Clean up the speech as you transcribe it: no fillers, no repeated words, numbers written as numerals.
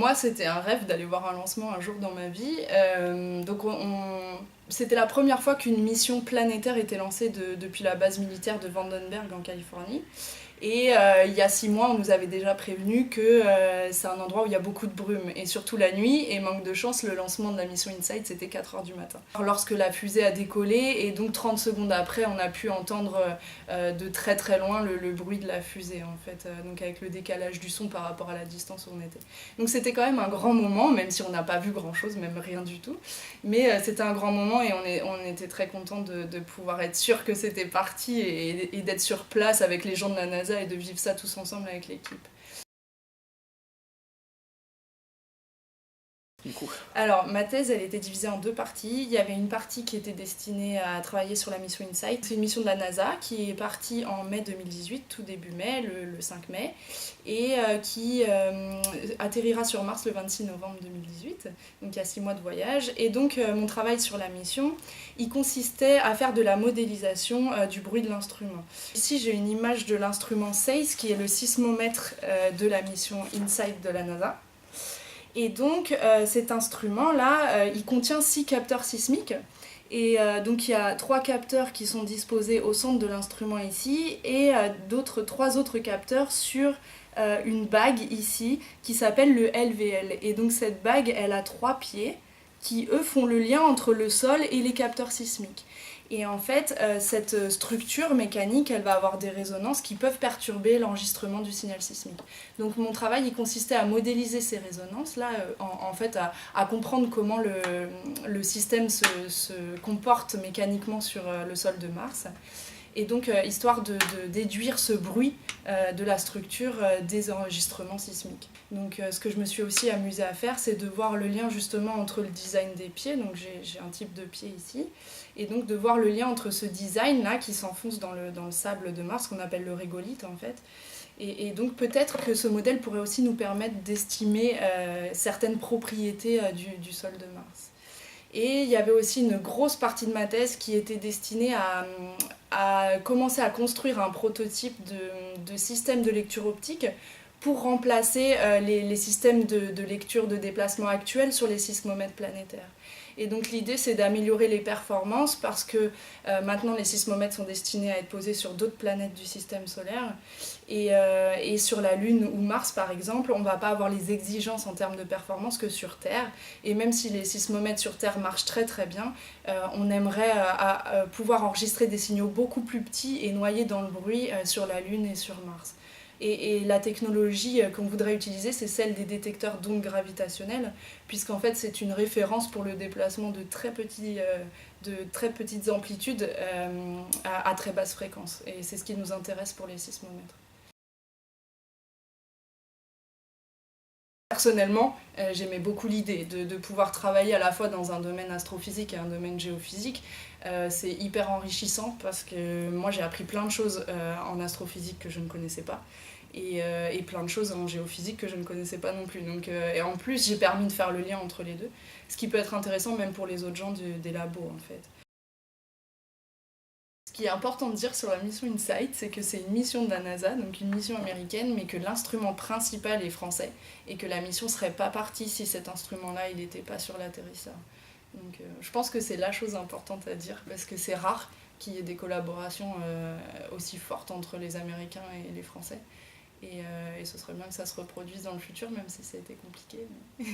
moi, c'était un rêve d'aller voir un lancement un jour dans ma vie. Donc c'était la première fois qu'une mission planétaire était lancée depuis la base militaire de Vandenberg en Californie. Et il y a 6 mois, on nous avait déjà prévenu que c'est un endroit où il y a beaucoup de brume, et surtout la nuit, et manque de chance, le lancement de la mission InSight, c'était 4h du matin. Lorsque la fusée a décollé, et donc 30 secondes après, on a pu entendre de très très loin le bruit de la fusée, en fait, donc avec le décalage du son par rapport à la distance où on était. Donc c'était quand même un grand moment, même si on n'a pas vu grand chose, même rien du tout, mais c'était un grand moment, et on était très contents de pouvoir être sûr que c'était parti, et d'être sur place avec les gens de la NASA et de vivre ça tous ensemble avec l'équipe. Du coup. Alors, ma thèse, elle était divisée en 2 parties. Il y avait une partie qui était destinée à travailler sur la mission InSight. C'est une mission de la NASA qui est partie en mai 2018, tout début mai, le 5 mai, et qui atterrira sur Mars le 26 novembre 2018, donc il y a 6 mois de voyage. Et donc, mon travail sur la mission, il consistait à faire de la modélisation du bruit de l'instrument. Ici, j'ai une image de l'instrument SEIS, qui est le sismomètre de la mission InSight de la NASA. Et donc cet instrument-là, il contient 6 capteurs sismiques. Et donc il y a 3 capteurs qui sont disposés au centre de l'instrument ici, et 3 autres capteurs sur une bague ici qui s'appelle le LVL. Et donc cette bague, elle a 3 pieds qui, eux, font le lien entre le sol et les capteurs sismiques. Et en fait, cette structure mécanique, elle va avoir des résonances qui peuvent perturber l'enregistrement du signal sismique. Donc mon travail, il consistait à modéliser ces résonances-là, en fait à comprendre comment le système se comporte mécaniquement sur le sol de Mars. Et donc, histoire de déduire ce bruit de la structure des enregistrements sismiques. Donc, ce que je me suis aussi amusée à faire, c'est de voir le lien justement entre le design des pieds, donc j'ai un type de pied ici, et donc de voir le lien entre ce design-là qui s'enfonce dans le sable de Mars, qu'on appelle le régolithe en fait. Et donc peut-être que ce modèle pourrait aussi nous permettre d'estimer certaines propriétés du sol de Mars. Et il y avait aussi une grosse partie de ma thèse qui était destinée à commencer à construire un prototype de système de lecture optique pour remplacer les systèmes de lecture de déplacement actuels sur les sismomètres planétaires. Et donc l'idée, c'est d'améliorer les performances parce que maintenant les sismomètres sont destinés à être posés sur d'autres planètes du système solaire. Et sur la Lune ou Mars, par exemple, on ne va pas avoir les exigences en termes de performance que sur Terre. Et même si les sismomètres sur Terre marchent très très bien, on aimerait pouvoir enregistrer des signaux beaucoup plus petits et noyés dans le bruit sur la Lune et sur Mars. Et la technologie qu'on voudrait utiliser, c'est celle des détecteurs d'ondes gravitationnelles, puisqu'en fait c'est une référence pour le déplacement de très petites amplitudes à très basse fréquence. Et c'est ce qui nous intéresse pour les sismomètres. Personnellement, j'aimais beaucoup l'idée de pouvoir travailler à la fois dans un domaine astrophysique et un domaine géophysique. C'est hyper enrichissant parce que moi j'ai appris plein de choses en astrophysique que je ne connaissais pas. Et plein de choses en géophysique que je ne connaissais pas non plus. Donc, et en plus, j'ai permis de faire le lien entre les deux, ce qui peut être intéressant même pour les autres gens des labos en fait. Ce qui est important de dire sur la mission InSight, c'est que c'est une mission de la NASA, donc une mission américaine, mais que l'instrument principal est français, et que la mission serait pas partie si cet instrument-là il n'était pas sur l'atterrisseur. Donc je pense que c'est la chose importante à dire, parce que c'est rare qu'il y ait des collaborations aussi fortes entre les Américains et les Français. Et ce serait bien que ça se reproduise dans le futur, même si ça a été compliqué. Mais